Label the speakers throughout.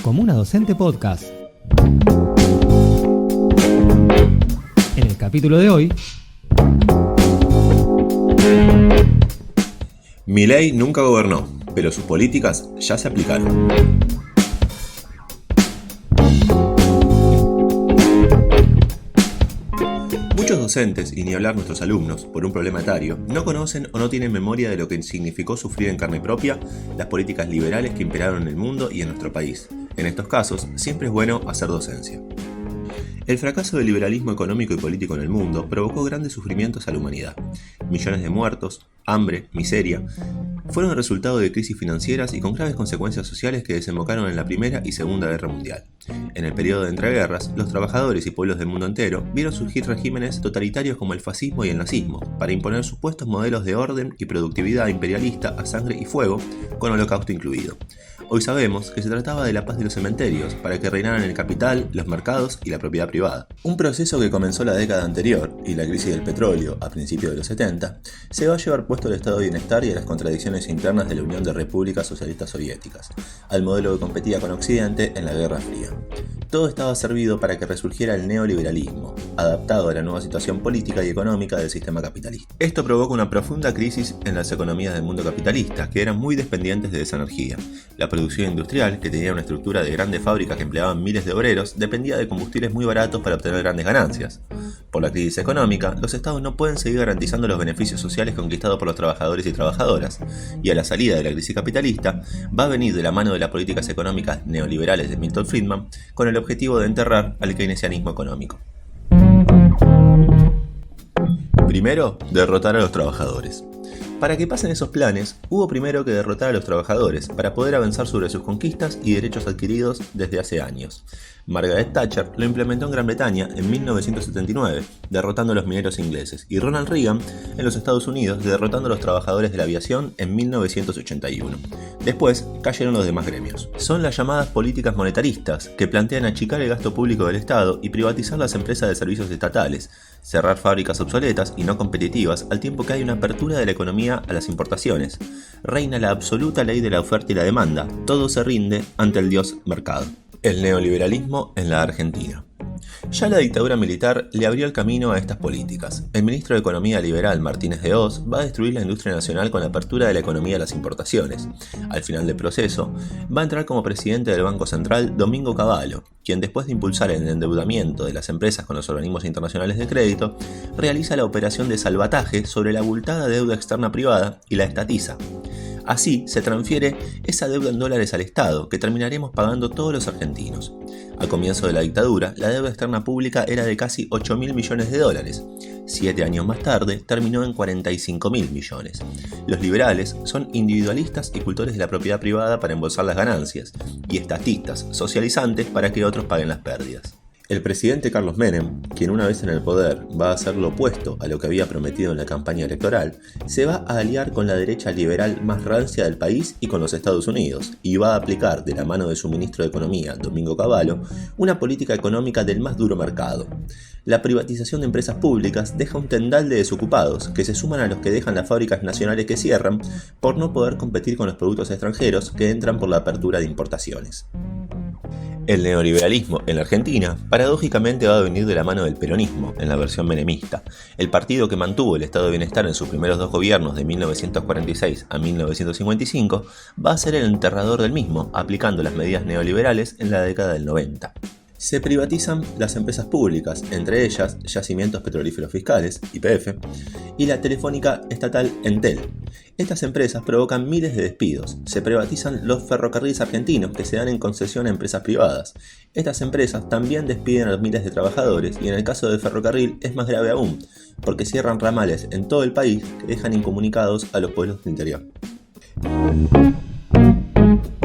Speaker 1: Comuna Docente Podcast. En el capítulo de hoy...
Speaker 2: Milei nunca gobernó, pero sus políticas ya se aplicaron. Muchos docentes, y ni hablar nuestros alumnos, por un problema etario, no conocen o no tienen memoria de lo que significó sufrir en carne propia las políticas liberales que imperaron en el mundo y en nuestro país. En estos casos, siempre es bueno hacer docencia. El fracaso del liberalismo económico y político en el mundo provocó grandes sufrimientos a la humanidad. Millones de muertos, hambre, miseria, fueron el resultado de crisis financieras y con graves consecuencias sociales que desembocaron en la Primera y Segunda Guerra Mundial. En el periodo de entreguerras, los trabajadores y pueblos del mundo entero vieron surgir regímenes totalitarios como el fascismo y el nazismo, para imponer supuestos modelos de orden y productividad imperialista a sangre y fuego, con holocausto incluido. Hoy sabemos que se trataba de la paz de los cementerios, para que reinaran el capital, los mercados y la propiedad privada. Un proceso que comenzó la década anterior, y la crisis del petróleo a principios de los 70, se va a llevar puesto el estado de bienestar y a las contradicciones internas de la Unión de Repúblicas Socialistas Soviéticas, al modelo que competía con Occidente en la Guerra Fría. Todo estaba servido para que resurgiera el neoliberalismo, adaptado a la nueva situación política y económica del sistema capitalista. Esto provoca una profunda crisis en las economías del mundo capitalista, que eran muy dependientes de esa energía. La producción industrial, que tenía una estructura de grandes fábricas que empleaban miles de obreros, dependía de combustibles muy baratos para obtener grandes ganancias. Por la crisis económica, los estados no pueden seguir garantizando los beneficios sociales conquistados por los trabajadores y trabajadoras, y a la salida de la crisis capitalista va a venir de la mano de las políticas económicas neoliberales de Milton Friedman con el objetivo de enterrar al keynesianismo económico. Primero, derrotar a los trabajadores. Para que pasen esos planes, hubo primero que derrotar a los trabajadores para poder avanzar sobre sus conquistas y derechos adquiridos desde hace años. Margaret Thatcher lo implementó en Gran Bretaña en 1979, derrotando a los mineros ingleses, y Ronald Reagan en los Estados Unidos, derrotando a los trabajadores de la aviación en 1981. Después cayeron los demás gremios. Son las llamadas políticas monetaristas, que plantean achicar el gasto público del Estado y privatizar las empresas de servicios estatales, cerrar fábricas obsoletas y no competitivas, al tiempo que hay una apertura de la economía a las importaciones. Reina la absoluta ley de la oferta y la demanda, todo se rinde ante el dios mercado. El neoliberalismo en la Argentina. Ya la dictadura militar le abrió el camino a estas políticas. El ministro de Economía liberal, Martínez de Hoz, va a destruir la industria nacional con la apertura de la economía a las importaciones. Al final del proceso, va a entrar como presidente del Banco Central Domingo Cavallo, quien después de impulsar el endeudamiento de las empresas con los organismos internacionales de crédito, realiza la operación de salvataje sobre la abultada deuda externa privada y la estatiza. Así se transfiere esa deuda en dólares al Estado, que terminaremos pagando todos los argentinos. Al comienzo de la dictadura, la deuda externa pública era de casi 8.000 millones de dólares. 7 años más tarde, terminó en 45.000 millones. Los liberales son individualistas y cultores de la propiedad privada para embolsar las ganancias, y estatistas, socializantes para que otros paguen las pérdidas. El presidente Carlos Menem, quien una vez en el poder va a hacer lo opuesto a lo que había prometido en la campaña electoral, se va a aliar con la derecha liberal más rancia del país y con los Estados Unidos, y va a aplicar, de la mano de su ministro de Economía, Domingo Cavallo, una política económica del más duro mercado. La privatización de empresas públicas deja un tendal de desocupados, que se suman a los que dejan las fábricas nacionales que cierran por no poder competir con los productos extranjeros que entran por la apertura de importaciones. El neoliberalismo en la Argentina, paradójicamente, va a venir de la mano del peronismo, en la versión menemista. El partido que mantuvo el estado de bienestar en sus primeros dos gobiernos de 1946 a 1955 va a ser el enterrador del mismo, aplicando las medidas neoliberales en la década del 90. Se privatizan las empresas públicas, entre ellas Yacimientos Petrolíferos Fiscales, YPF, y la telefónica estatal Entel. Estas empresas provocan miles de despidos. Se privatizan los ferrocarriles argentinos, que se dan en concesión a empresas privadas. Estas empresas también despiden a miles de trabajadores, y en el caso del ferrocarril es más grave aún, porque cierran ramales en todo el país que dejan incomunicados a los pueblos del interior.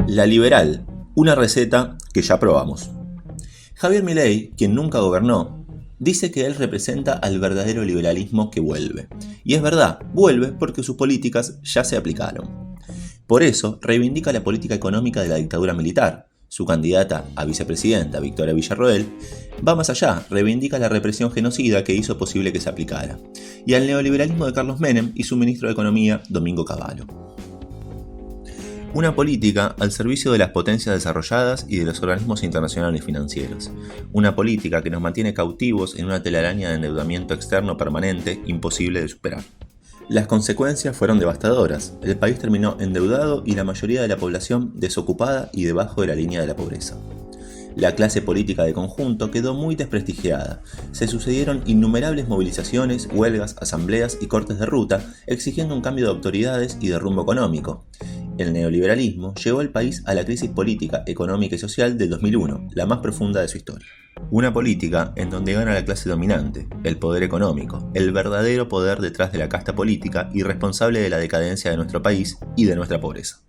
Speaker 2: La liberal, una receta que ya probamos. Javier Milei, quien nunca gobernó, dice que él representa al verdadero liberalismo que vuelve. Y es verdad, vuelve porque sus políticas ya se aplicaron. Por eso, reivindica la política económica de la dictadura militar. Su candidata a vicepresidenta, Victoria Villarroel, va más allá, reivindica la represión genocida que hizo posible que se aplicara. Y al neoliberalismo de Carlos Menem y su ministro de Economía, Domingo Cavallo. Una política al servicio de las potencias desarrolladas y de los organismos internacionales financieros. Una política que nos mantiene cautivos en una telaraña de endeudamiento externo permanente imposible de superar. Las consecuencias fueron devastadoras. El país terminó endeudado y la mayoría de la población desocupada y debajo de la línea de la pobreza. La clase política de conjunto quedó muy desprestigiada. Se sucedieron innumerables movilizaciones, huelgas, asambleas y cortes de ruta, exigiendo un cambio de autoridades y de rumbo económico. El neoliberalismo llevó al país a la crisis política, económica y social del 2001, la más profunda de su historia. Una política en donde gana la clase dominante, el poder económico, el verdadero poder detrás de la casta política y responsable de la decadencia de nuestro país y de nuestra pobreza.